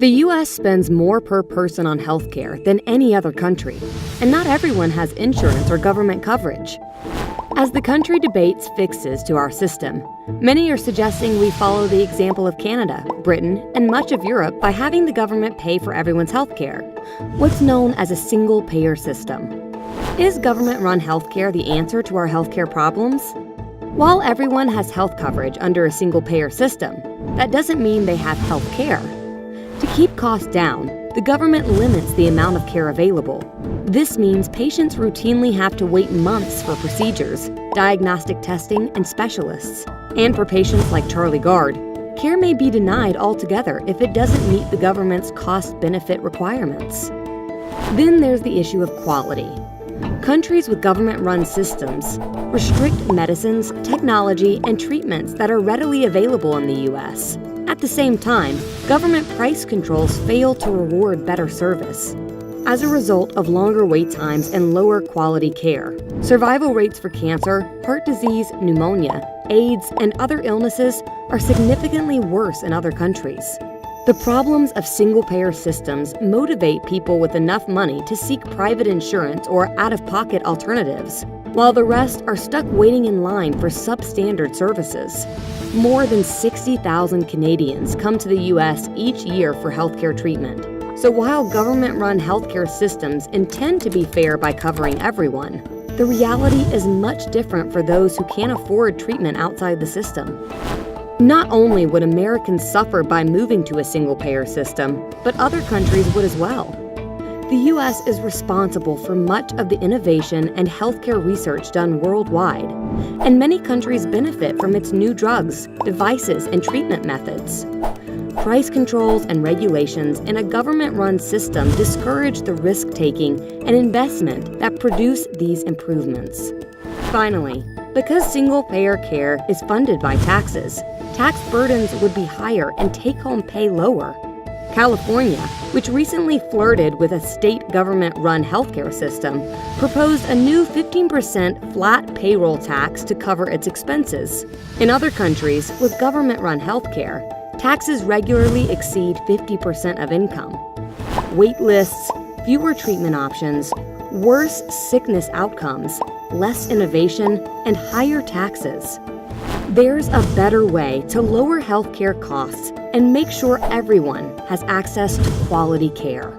The U.S. spends more per person on healthcare than any other country, and not everyone has insurance or government coverage. As the country debates fixes to our system, many are suggesting we follow the example of Canada, Britain, and much of Europe by having the government pay for everyone's healthcare, what's known as a single-payer system. Is government-run healthcare the answer to our healthcare problems? While everyone has health coverage under a single-payer system, that doesn't mean they have health care. To keep costs down, the government limits the amount of care available. This means patients routinely have to wait months for procedures, diagnostic testing, and specialists. And for patients like Charlie Gard, care may be denied altogether if it doesn't meet the government's cost-benefit requirements. Then there's the issue of quality. Countries with government-run systems restrict medicines, technology, and treatments that are readily available in the U.S. At the same time, government price controls fail to reward better service. As a result of longer wait times and lower quality care, survival rates for cancer, heart disease, pneumonia, AIDS, and other illnesses are significantly worse in other countries. The problems of single-payer systems motivate people with enough money to seek private insurance or out-of-pocket alternatives, while the rest are stuck waiting in line for substandard services. More than 60,000 Canadians come to the U.S. each year for healthcare treatment. So while government-run healthcare systems intend to be fair by covering everyone, the reality is much different for those who can't afford treatment outside the system. Not only would Americans suffer by moving to a single-payer system, but other countries would as well. The U.S. is responsible for much of the innovation and healthcare research done worldwide, and many countries benefit from its new drugs, devices, and treatment methods. Price controls and regulations in a government-run system discourage the risk-taking and investment that produce these improvements. Finally, because single-payer care is funded by taxes, tax burdens would be higher and take-home pay lower. California, which recently flirted with a state government-run healthcare system, proposed a new 15% flat payroll tax to cover its expenses. In other countries with government-run healthcare, taxes regularly exceed 50% of income. Wait lists, fewer treatment options, worse sickness outcomes, less innovation, and higher taxes. There's a better way to lower healthcare costs and make sure everyone has access to quality care.